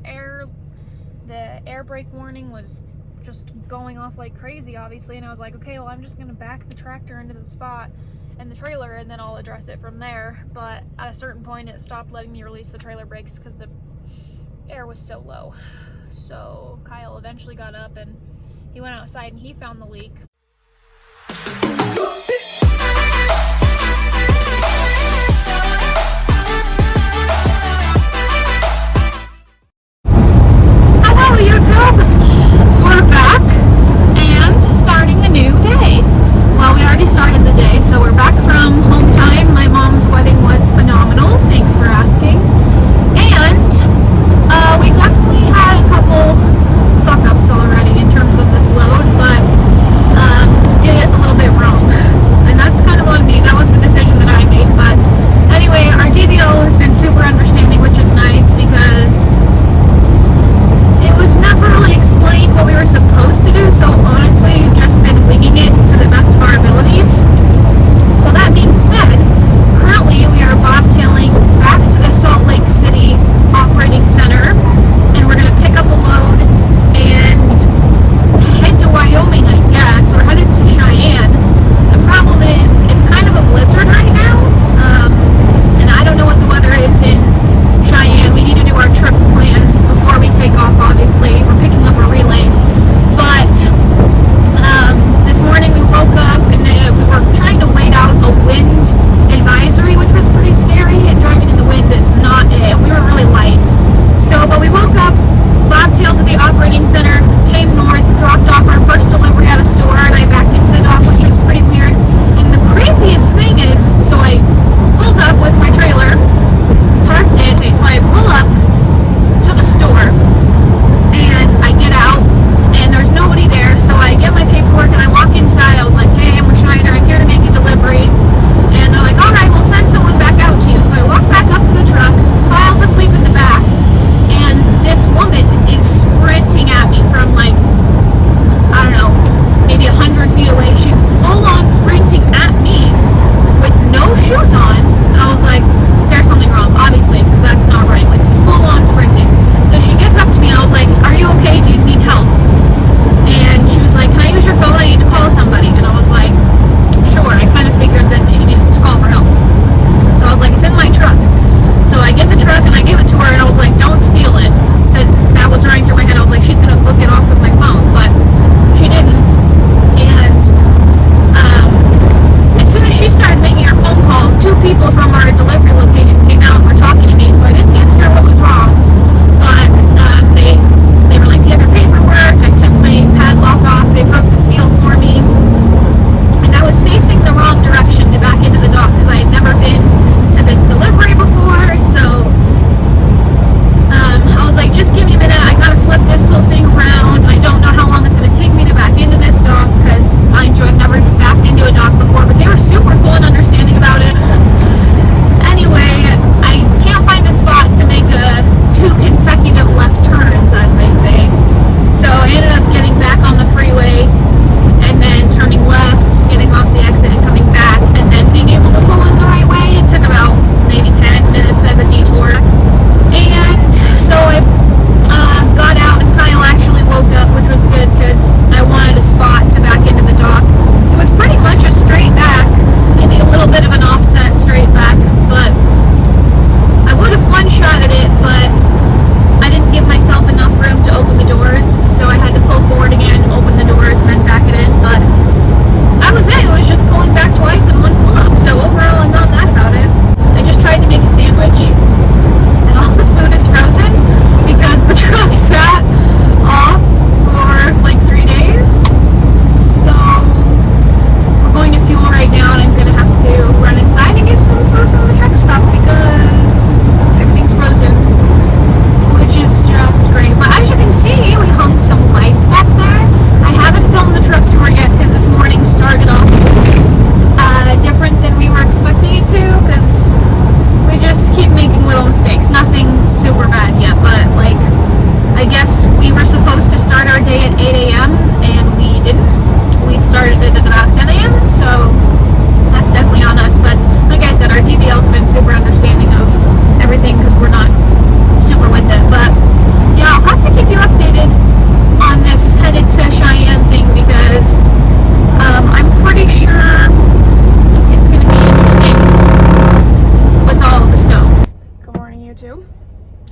air brake warning was just going off like crazy, obviously, and I was like, okay, well, I'm just gonna back the tractor into the spot and the trailer, and then I'll address it from there. But at a certain point, it stopped letting me release the trailer brakes because the air was so low. So Kyle eventually got up and he went outside and he found the leak. Hello YouTube! We're back and starting a new day. Well, we already started the day, so we're back from home time. My mom's wedding was phenomenal, thanks for asking. And we definitely had a couple fuck-ups already in terms of this load, but did it a little bit wrong. I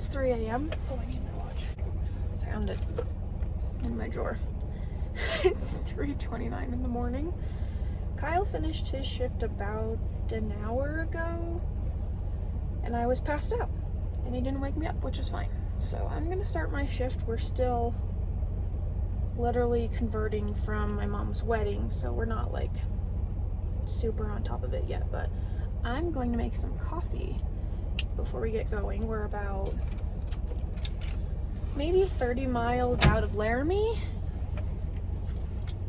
It's 3 a.m. Oh, I need my watch. Found it in my drawer. It's 3:29 in the morning. Kyle finished his shift about an hour ago, and I was passed out, and he didn't wake me up, which is fine. So I'm gonna start my shift. We're still literally converting from my mom's wedding, so we're not like super on top of it yet, but I'm going to make some coffee before we get going. We're about maybe 30 miles out of Laramie,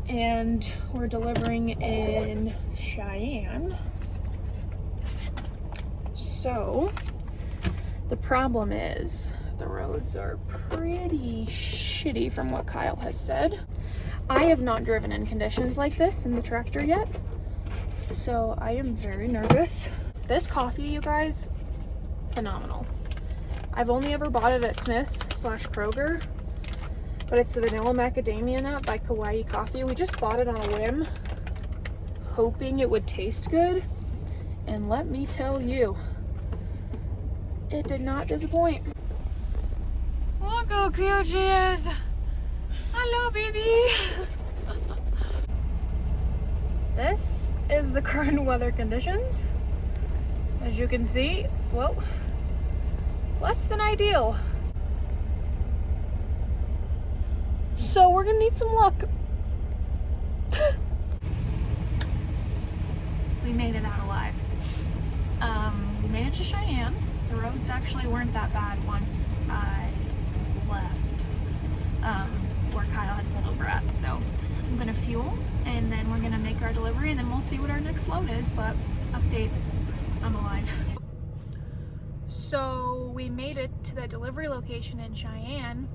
and we're delivering in Cheyenne. So the problem is the roads are pretty shitty from what Kyle has said. I have not driven in conditions like this in the tractor yet, so I am very nervous. This coffee, you guys, phenomenal. I've only ever bought it at Smith's/Kroger, but it's the Vanilla Macadamia Nut by Kawaii Coffee. We just bought it on a whim, hoping it would taste good, and let me tell you, it did not disappoint. Look how cute she is. Hello, baby. This is the current weather conditions. As you can see, well, less than ideal. So we're gonna need some luck. We made it out alive. We made it to Cheyenne. The roads actually weren't that bad once I left where Kyle had pulled over at. So I'm gonna fuel, and then we're gonna make our delivery, and then we'll see what our next load is. But update, I'm alive. So we made it to the delivery location in Cheyenne,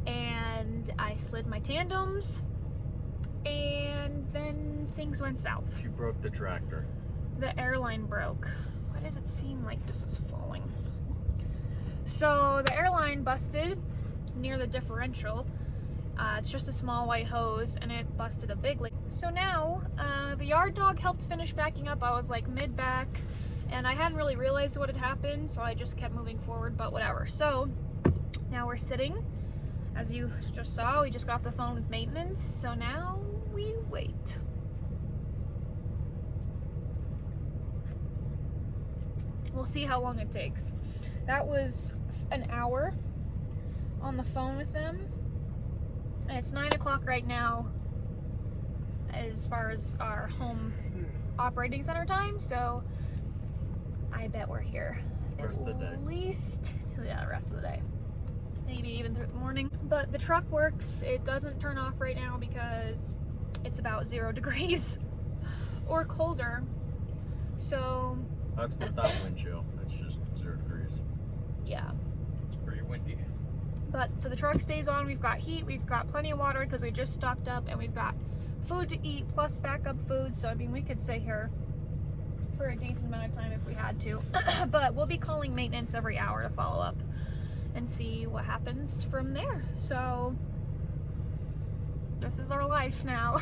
and I slid my tandems, and then things went south. She broke the tractor. The airline broke. Why does it seem like this is falling? So the airline busted near the differential. It's just a small white hose, and it busted a big leak. So now the yard dog helped finish backing up. I was like mid-back, and I hadn't really realized what had happened, so I just kept moving forward, but whatever. So now we're sitting. As you just saw, we just got off the phone with maintenance, so now we wait. We'll see how long it takes. That was an hour on the phone with them, and it's 9 o'clock right now as far as our home operating center time, so I bet we're here at least till the rest of the day, maybe even through the morning. But the truck works. It doesn't turn off right now because it's about 0 degrees or colder. So that's without wind chill. It's just 0 degrees. Yeah, it's pretty windy. But so the truck stays on. We've got heat, we've got plenty of water because we just stocked up, and we've got food to eat plus backup food. So I mean, we could stay here for a decent amount of time if we had to. But we'll be calling maintenance every hour to follow up and see what happens from there. So this is our life now.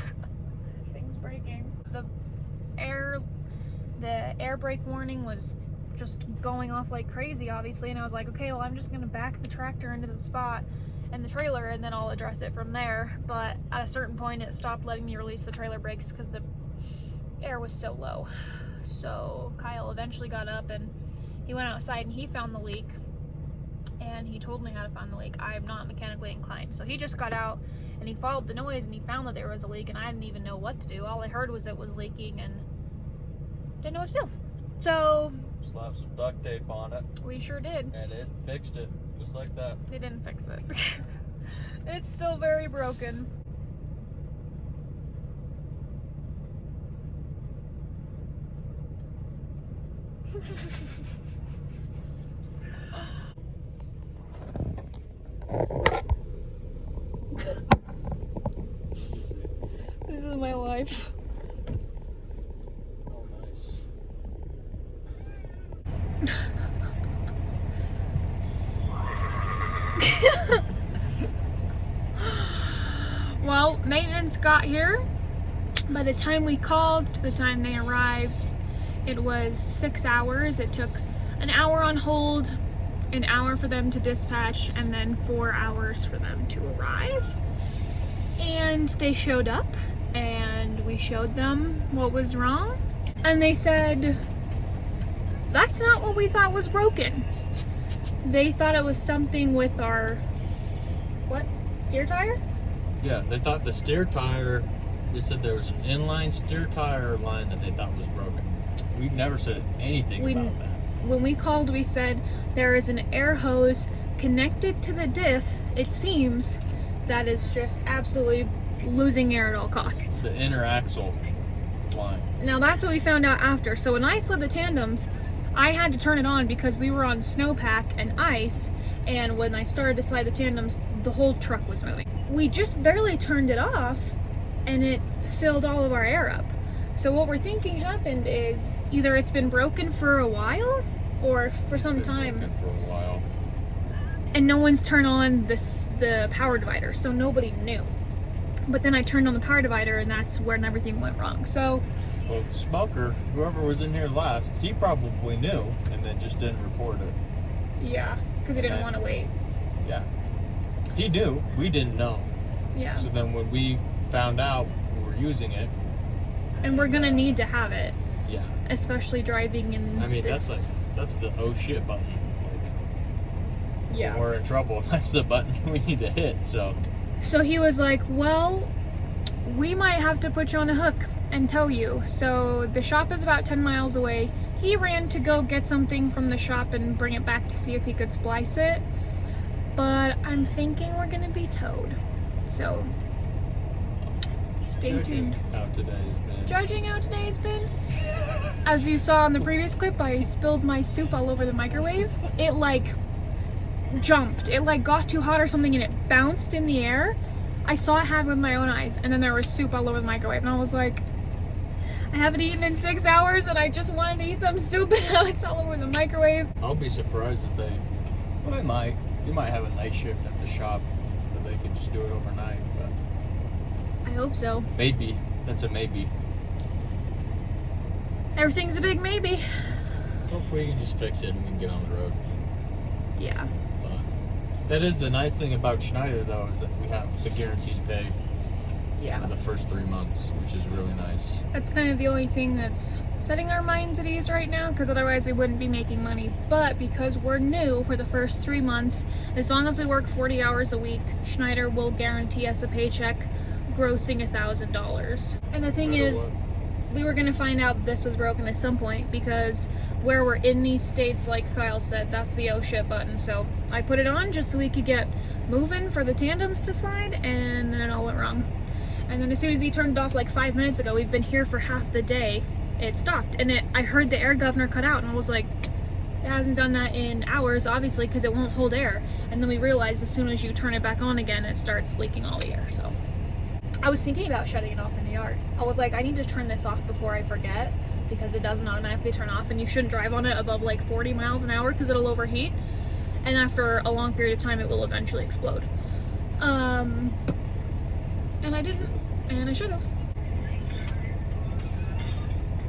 Things breaking. The air brake warning was just going off like crazy, obviously, and I was like, okay, well, I'm just gonna back the tractor into the spot and the trailer, and then I'll address it from there. But at a certain point, it stopped letting me release the trailer brakes because the air was so low. So Kyle eventually got up, and he went outside, and he found the leak, and he told me how to find the leak. I am not mechanically inclined, so he just got out and he followed the noise, and he found that there was a leak, and I didn't even know what to do. All I heard was it was leaking, and didn't know what to do. So slapped some duct tape on it. We sure did. And it fixed it, just like that. They didn't fix it. It's still very broken. This is my life. Oh, nice. Well, maintenance got here. By the time we called to the time they arrived, it was 6 hours. It took an hour on hold, an hour for them to dispatch and then 4 hours for them to arrive. And they showed up and we showed them what was wrong. And they said, that's not what we thought was broken. They thought it was something with our, what, steer tire? Yeah, they thought the steer tire, they said there was an inline steer tire line that they thought was broken. We never said anything about that. When we called, we said there is an air hose connected to the diff, it seems, that is just absolutely losing air at all costs. The inner axle line. Now that's what we found out after. So when I slid the tandems, I had to turn it on because we were on snowpack and ice, and when I started to slide the tandems, the whole truck was moving. We just barely turned it off and it filled all of our air up. So what we're thinking happened is either it's been broken for a while or for some time. Broken for a while. And no one's turned on the power divider, so nobody knew. But then I turned on the power divider and that's when everything went wrong. So, well, the smoker, whoever was in here last, he probably knew and then just didn't report it. yeah, because he didn't want to wait. Yeah. He knew, we didn't know. Yeah. So then when we found out we were using it. And we're gonna need to have it. Yeah. Especially driving in I mean, this. that's the oh shit button. Yeah. When we're in trouble, that's the button we need to hit, so. So he was like, well, we might have to put you on a hook and tow you. So the shop is about 10 miles away. He ran to go get something from the shop and bring it back to see if he could splice it. But I'm thinking we're gonna be towed. So stay tuned. Judging how today's been. As you saw in the previous clip, I spilled my soup all over the microwave. It like jumped. It like got too hot or something and it bounced in the air. I saw it happen with my own eyes, and then there was soup all over the microwave, and I was like, I haven't eaten in 6 hours and I just wanted to eat some soup and now it's all over the microwave. I'll be surprised if they, well, you might have a night shift at the shop that they can just do it overnight, but I hope so. maybe, that's a maybe. Everything's a big maybe. Hopefully you can just fix it and we can get on the road. Yeah. But that is the nice thing about Schneider though, is that we have the guaranteed pay for the first 3 months, which is really nice. That's kind of the only thing that's setting our minds at ease right now, because otherwise we wouldn't be making money. But because we're new for the first 3 months, as long as we work 40 hours a week, Schneider will guarantee us a paycheck grossing $1,000. And the thing is, we were gonna find out this was broken at some point, because where we're in these states, like Kyle said, that's the oh shit button. So I put it on just so we could get moving for the tandems to slide, and then it all went wrong. And then as soon as he turned it off like 5 minutes ago, we've been here for half the day, it stopped. And I heard the air governor cut out, and I was like, it hasn't done that in hours, obviously, because it won't hold air. And then we realized as soon as you turn it back on again, it starts leaking all the air. So I was thinking about shutting it off in the yard. I was like, I need to turn this off before I forget, because it doesn't automatically turn off, and you shouldn't drive on it above like 40 miles an hour because it'll overheat. And after a long period of time, it will eventually explode. And I didn't, and I should have.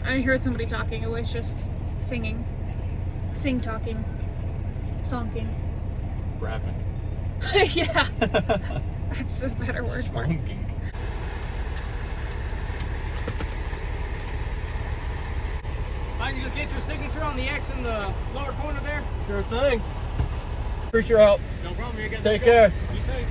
I heard somebody talking. It was just singing. Sing-talking. Sonking. Rapping. Yeah. That's a better word for it. Swanking. I can just get your signature on the X in the lower corner there. Sure thing. Appreciate your help. No problem. You guys Take care. Be safe.